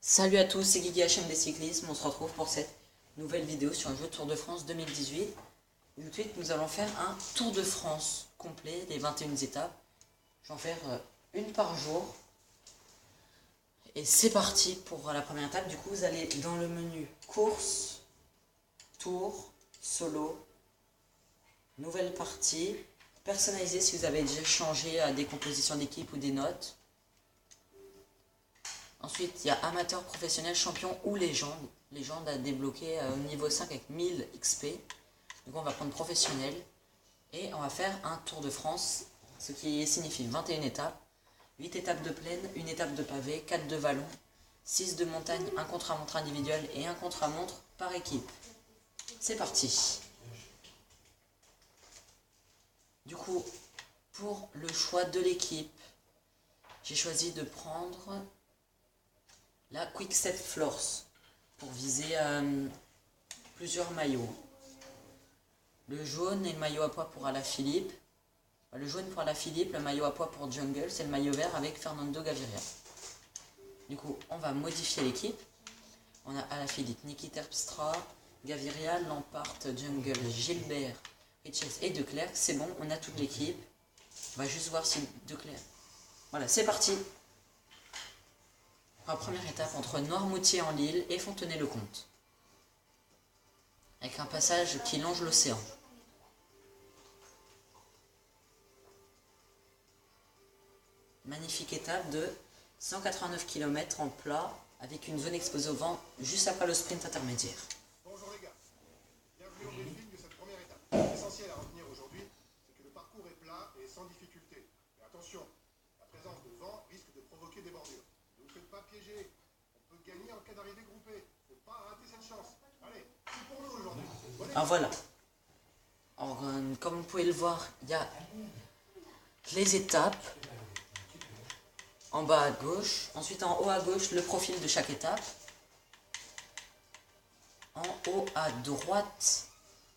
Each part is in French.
Salut à tous, c'est Guigui HMD Cyclisme, on se retrouve pour cette nouvelle vidéo sur le jeu Tour de France 2018. Et tout de suite, nous allons faire un Tour de France complet des 21 étapes. Je vais en faire une par jour. Et c'est parti pour la première étape. Du coup, vous allez dans le menu course, tour, solo, nouvelle partie, personnaliser si vous avez déjà changé à des compositions d'équipe ou des notes. Ensuite, il y a amateur, professionnel, champion ou légende. Légende à débloquer au niveau 5 avec 1000 XP. Donc on va prendre professionnel. Et on va faire un Tour de France, ce qui signifie 21 étapes. 8 étapes de plaine, 1 étape de pavé, 4 de vallon, 6 de montagne, un contre-la-montre individuel et un contre-la-montre par équipe. C'est parti. Du coup, pour le choix de l'équipe, j'ai choisi de prendre la Quick-Step Force pour viser plusieurs maillots. Le jaune et le maillot à pois pour Alaphilippe. Le jaune pour Alaphilippe, le maillot à pois pour Jungle, c'est le maillot vert avec Fernando Gaviria. Du coup, on va modifier l'équipe. On a Alaphilippe, Niki Terpstra, Gaviria, Lampart, Jungle, Gilbert, Richez et Declercq. C'est bon, on a toute l'équipe. On va juste voir si Declercq... Voilà, c'est parti. La première étape entre Noirmoutier-en-l'Île et Fontenay-le-Comte. Avec un passage qui longe l'océan. Magnifique étape de 189 km en plat avec une zone exposée au vent juste après le sprint intermédiaire. Bonjour les gars, bienvenue au briefing de cette première étape. L'essentiel à retenir aujourd'hui, c'est que le parcours est plat et sans difficulté. Mais attention, la présence de vent risque de provoquer des bordures. Ne vous faites pas piéger, on peut gagner en cas d'arrivée groupée. Faut pas rater cette chance. Allez, c'est pour nous aujourd'hui. Alors voilà. Alors, comme vous pouvez le voir, il y a les étapes en bas à gauche. Ensuite, en haut à gauche, le profil de chaque étape. En haut à droite,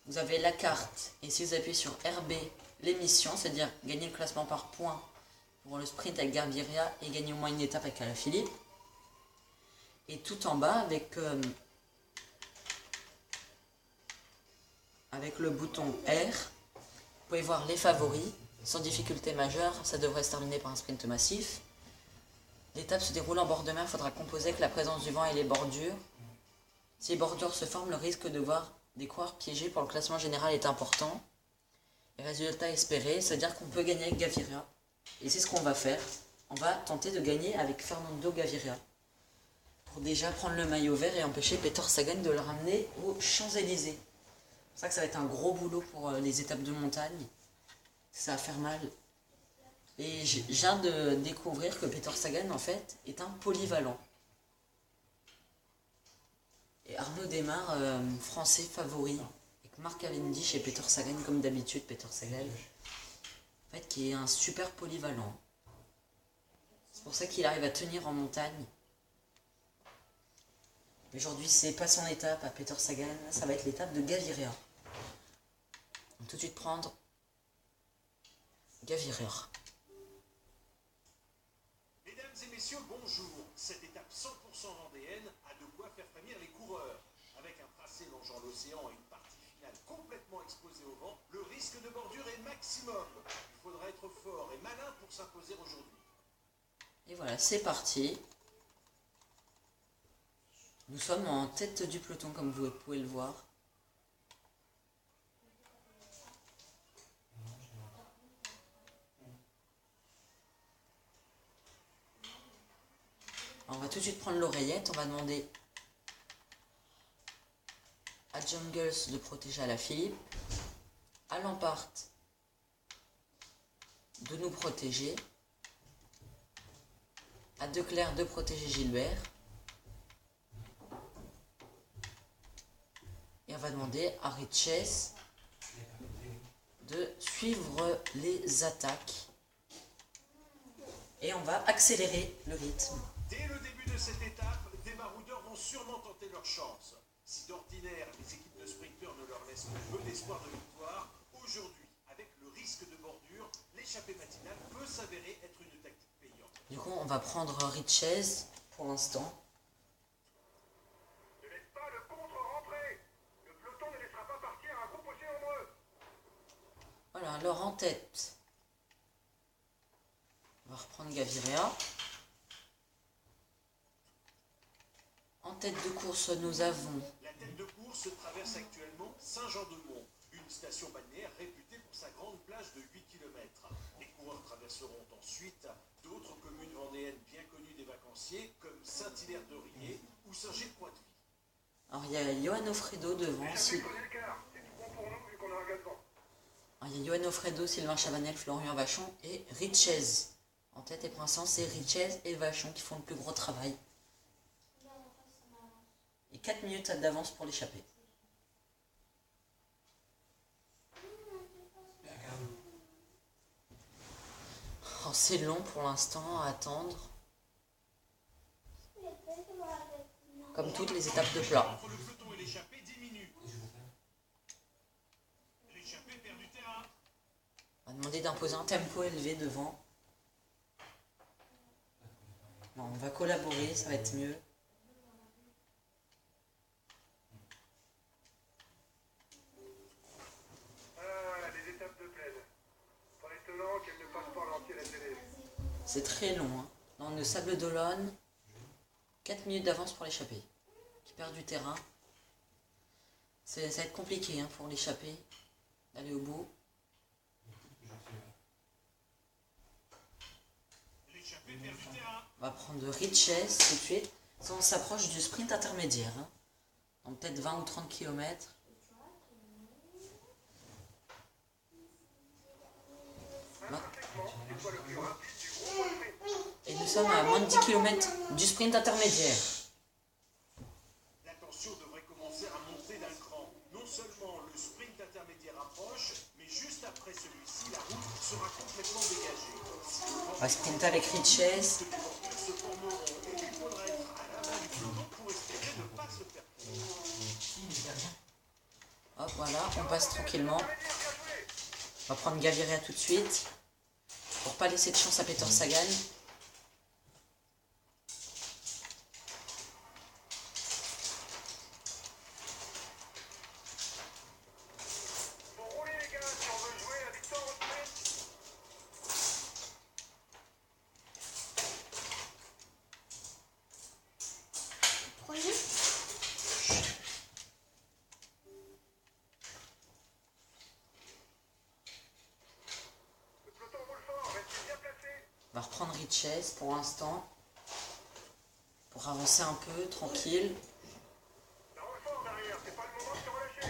vous avez la carte. Et si vous appuyez sur RB, les missions, c'est-à-dire gagner le classement par points pour le sprint avec Gaviria et gagner au moins une étape avec Alaphilippe. Et tout en bas, avec le bouton R, vous pouvez voir les favoris. Sans difficulté majeure, ça devrait se terminer par un sprint massif. L'étape se déroule en bord de mer, il faudra composer avec la présence du vent et les bordures. Si les bordures se forment, le risque de voir des coureurs piégés pour le classement général est important. Et résultat espéré, c'est-à-dire qu'on peut gagner avec Gaviria. Et c'est ce qu'on va faire. On va tenter de gagner avec Fernando Gaviria. Pour déjà prendre le maillot vert et empêcher Peter Sagan de le ramener aux Champs-Élysées. C'est pour ça que ça va être un gros boulot pour les étapes de montagne. Ça va faire mal. Et je viens de découvrir que Peter Sagan, en fait, est un polyvalent. Et Arnaud Démare, français favori, avec Marc Cavendish et Peter Sagan, comme d'habitude, Peter Sagan, en fait, qui est un super polyvalent. C'est pour ça qu'il arrive à tenir en montagne. Aujourd'hui, c'est pas son étape à Peter Sagan, ça va être l'étape de Gaviria. On va tout de suite prendre Gaviria. Mesdames et messieurs, bonjour. Cette étape 100% vendéenne a de quoi faire frémir les coureurs. Avec un tracé longeant l'océan et une partie finale complètement exposée au vent, le risque de bordure est maximum. Il faudra être fort et malin pour s'imposer aujourd'hui. Et voilà, c'est parti. Nous sommes en tête du peloton, comme vous pouvez le voir. On va tout de suite prendre l'oreillette. On va demander à Jungles de protéger Alaphilippe, à Lampart de nous protéger, à Declercq de protéger Gilbert. Et on va demander à Richez de suivre les attaques. Et on va accélérer le rythme. Dès le début de cette étape, des baroudeurs vont sûrement tenter leur chance. Si d'ordinaire, les équipes de sprinteurs ne leur laissent que peu d'espoir de victoire, aujourd'hui, avec le risque de bordure, l'échappée matinale peut s'avérer être une tactique payante. Du coup, on va prendre Richez pour l'instant. Voilà, alors en tête, on va reprendre Gaviria. En tête de course, nous avons... La tête de course traverse actuellement Saint-Jean-de-Mont, une station balnéaire réputée pour sa grande plage de 8 km. Les coureurs traverseront ensuite d'autres communes vendéennes bien connues des vacanciers comme Saint-Hilaire-de-Riez ou Saint-Gilles-Poiteville. Alors il y a Johan Ofredo devant. C'est tout bon pour nous vu qu'on a un gars devant. Alors, il y a Johan Ofredo, Sylvain Chavanel, Florian Vachon et Richez. En tête et pour l'instant, c'est Richez et Vachon qui font le plus gros travail. Et 4 minutes d'avance pour l'échappée. Oh, c'est long pour l'instant à attendre. Comme toutes les étapes de plat. Entre le peloton et l'échappée, 10 minutes. L'échappée perd du terrain. On va demander d'imposer un tempo élevé devant. Bon, on va collaborer, ça va être mieux. Ah, les étapes de plaine. Pas étonnant qu'elles ne passent pas l'entier la télé. C'est très long. Hein. Dans le Sable d'Olonne, 4 minutes d'avance pour l'échappée. Qui perd du terrain. Ça va être compliqué hein, pour l'échappée d'aller au bout. L'échappée perd du terrain. On va prendre Richez tout de suite. Ça, on s'approche du sprint intermédiaire. Hein. Dans peut-être 20 ou 30 km. Et nous sommes à moins de 10 km du sprint intermédiaire. La tension devrait commencer à monter d'un cran. Non seulement le sprint intermédiaire approche, mais juste après celui-ci, la route sera complètement dégagée. On va sprinter avec Richez. Se formeront et il faudra être à l'avant du peloton pour espérer ne pas se faire prendre. Hop, voilà, on passe tranquillement. On va prendre Gaviria tout de suite. Pour pas laisser de chance à Peter Sagan. Faut rouler les gars si on veut jouer la victoire au sprint. Le peloton roule fort, restez bien placés. On va reprendre Richez pour l'instant. Pour avancer un peu, tranquille. Ça roule fort derrière, c'est pas le moment de se relâcher.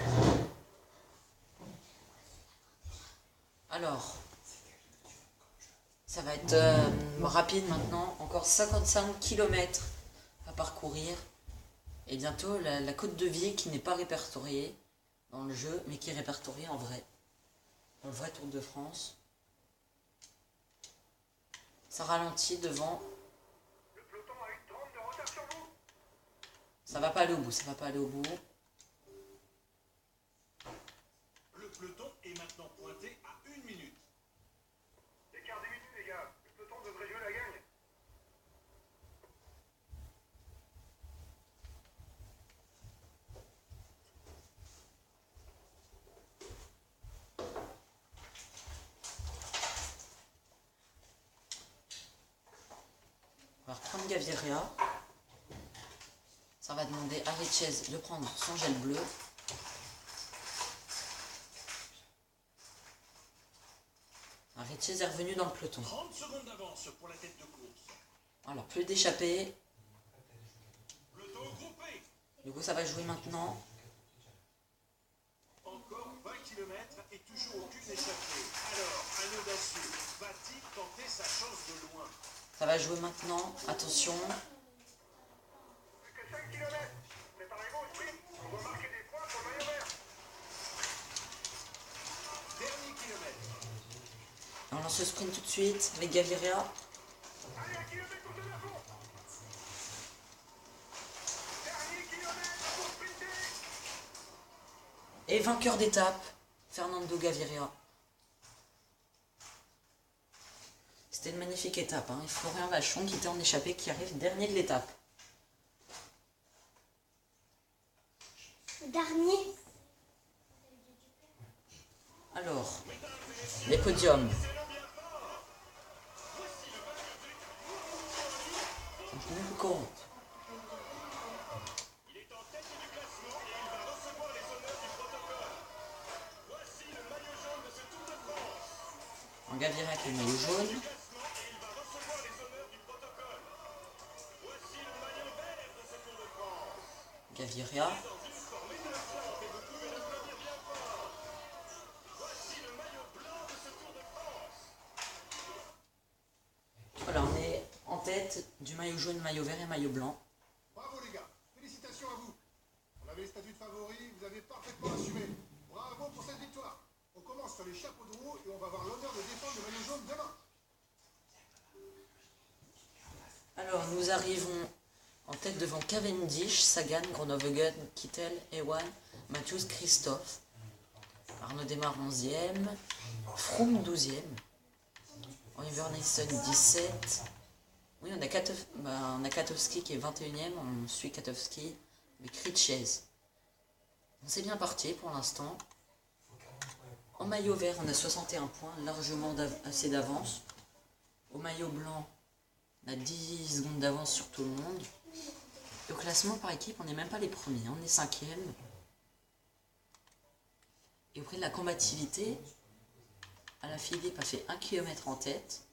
Alors, ça va être rapide maintenant. Encore 55 km à parcourir. Et bientôt la Côte de Vie qui n'est pas répertoriée dans le jeu, mais qui est répertoriée en vrai. Dans le vrai Tour de France. Ça ralentit devant. Le peloton a eu 30 de retard sur vous. Ça va pas aller au bout, ça va pas aller au bout. Le peloton est maintenant pointé à 1 minute. Écart des minutes les gars, le peloton devrait jouer la gagne. On va reprendre Gaviria. Ça va demander à Richez de prendre son gel bleu. Richez est revenu dans le peloton. 30 secondes d'avance pour la tête de course. Alors, plus d'échappée. Peloton groupé. Du coup, ça va jouer maintenant. Encore 20 km et toujours aucune échappée. Alors, un audacieux va-t-il tenter sa chance de loin? Ça va jouer maintenant. Attention. Plus que 5 km. Préparez-vous au sprint. On doit marquer des points pour le maillot vert. Dernier kilomètre. On lance le sprint tout de suite avec Gaviria. Allez, 1 kilomètre pour tenir fond. Dernier kilomètre pour sprinter. Et vainqueur d'étape, Fernando Gaviria. C'était une magnifique étape. Hein. Et Florian Vachon qui était en échappée, qui arrive dernier de l'étape. Dernier. Alors, Les podiums. Je n'ai plus compte. En Gaviria qui est le maillot jaune. Gaviria. Voilà, on est en tête du maillot jaune, maillot vert et maillot blanc. Bravo les gars, félicitations à vous. On avait le statut de favori, vous avez parfaitement assumé. Bravo pour cette victoire. On commence sur les chapeaux de roue et on va avoir l'honneur de défendre le maillot jaune demain. Alors, nous arrivons en tête devant Cavendish, Sagan, Groenewegen, Kittel, Ewan, Matthews, Christophe. Arnaud démarre 11e, Froome 12e, Oliver Nilsson 17. Oui, on a Katowski qui est 21e, on suit Katowski avec Richez. On s'est bien parti pour l'instant. En maillot vert, on a 61 points, largement assez d'avance. Au maillot blanc, on a 10 secondes d'avance sur tout le monde. Et au classement par équipe, on n'est même pas les premiers, on est 5e. Et auprès de la combativité, Alaphilippe a fait 1 km en tête.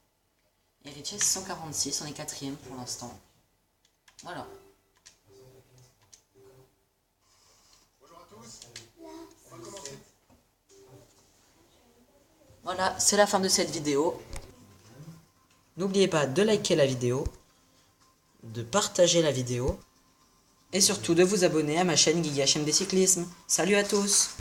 Et Richez 146, on est 4e pour l'instant. Voilà. Bonjour à tous. On va commencer. Voilà, c'est la fin de cette vidéo. N'oubliez pas de liker la vidéo, de partager la vidéo et surtout de vous abonner à ma chaîne Guigui HMD Cyclisme. Salut à tous!